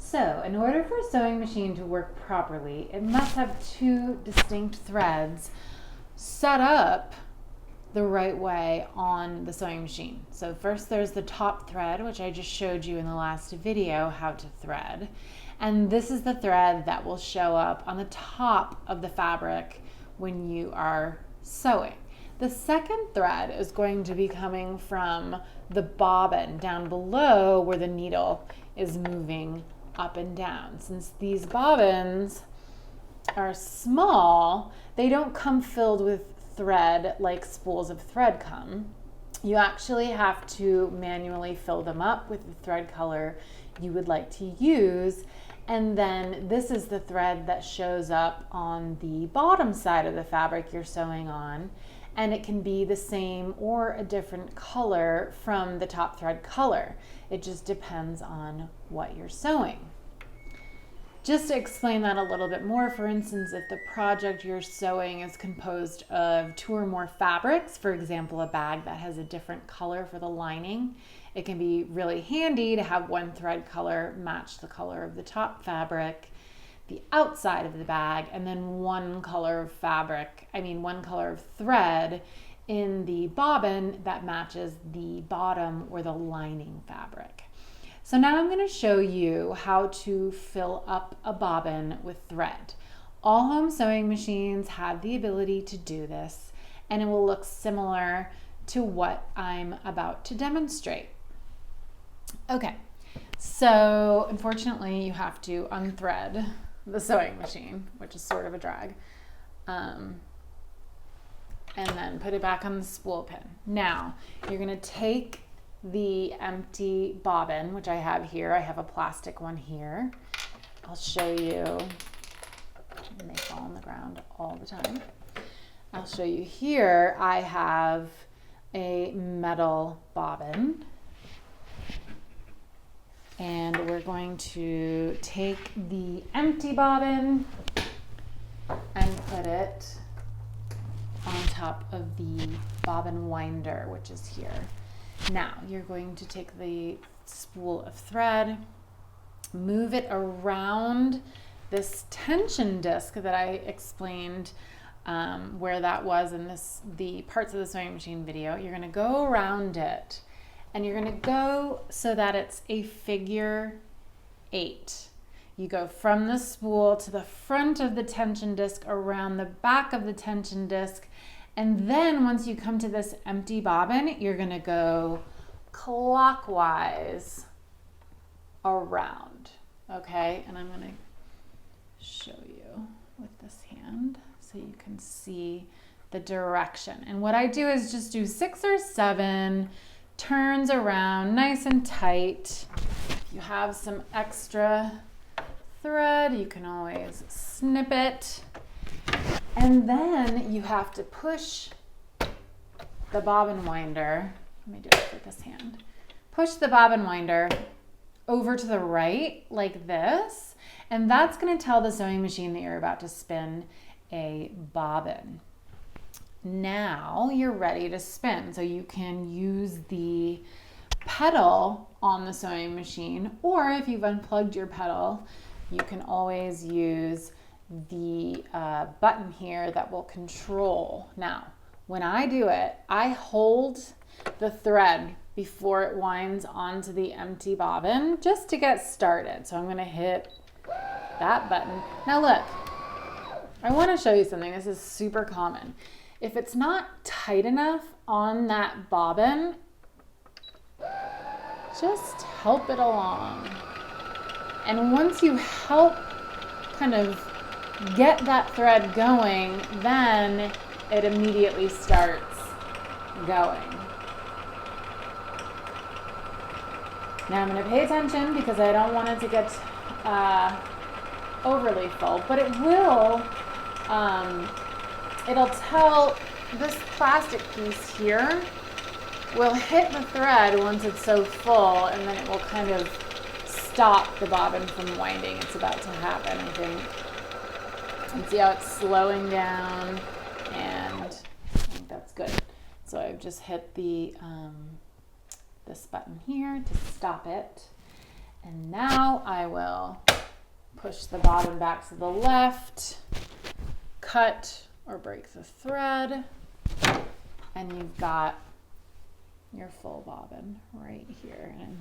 So, in order for a sewing machine to work properly, it must have two distinct threads set up the right way on the sewing machine. So first there's the top thread, which I just showed you in the last video how to thread. And this is the thread that will show up on the top of the fabric when you are sewing. The second thread is going to be coming from the bobbin down below where the needle is moving up and down. Since these bobbins are small, they don't come filled with thread like spools of thread come. You actually have to manually fill them up with the thread color you would like to use. And then this is the thread that shows up on the bottom side of the fabric you're sewing on. And it can be the same or a different color from the top thread color. It just depends on what you're sewing. Just to explain that a little bit more, for instance, if the project you're sewing is composed of 2 or more fabrics, for example, a bag that has a different color for the lining, it can be really handy to have one thread color match the color of the top fabric, the outside of the bag, and then one color of thread in the bobbin that matches the bottom or the lining fabric. So now I'm going to show you how to fill up a bobbin with thread. All home sewing machines have the ability to do this, and it will look similar to what I'm about to demonstrate. Okay, so unfortunately you have to unthread the sewing machine, which is sort of a drag, and then put it back on the spool pin. Now you're going to take the empty bobbin, which I have here. I have a plastic one here. I'll show you, and they fall on the ground all the time. I'll show you here. I have a metal bobbin, and we're going to take the empty bobbin and put it on top of the bobbin winder, which is here. Now you're going to take the spool of thread, move it around this tension disc that I explained where that was in the parts of the sewing machine video. You're going to go around it, and you're going to go so that it's a figure 8. You go from the spool to the front of the tension disc, around the back of the tension disc, and then once you come to this empty bobbin, you're going to go clockwise around, okay? And I'm going to show you with this hand so you can see the direction. And what I do is just do 6 or 7 turns around nice and tight. If you have some extra thread, you can always snip it. And then you have to push the bobbin winder. Let me do it with this hand. Push the bobbin winder over to the right like this, and that's going to tell the sewing machine that you're about to spin a bobbin. Now you're ready to spin, so you can use the pedal on the sewing machine, or if you've unplugged your pedal, you can always use the button here that will control. Now, when I do it, I hold the thread before it winds onto the empty bobbin just to get started. So I'm going to hit that button. Now look, I want to show you something. This is super common. If it's not tight enough on that bobbin, just help it along. And once you help kind of get that thread going, then it immediately starts going. Now I'm going to pay attention because I don't want it to get overly full, but it will, it'll tell this plastic piece here will hit the thread once it's so full, and then it will kind of stop the bobbin from winding. It's about to happen, I think. And see how it's slowing down, and I think that's good. So I've just hit the this button here to stop it, And now I will push the bobbin back to the left, cut or break the thread, and you've got your full bobbin right here. And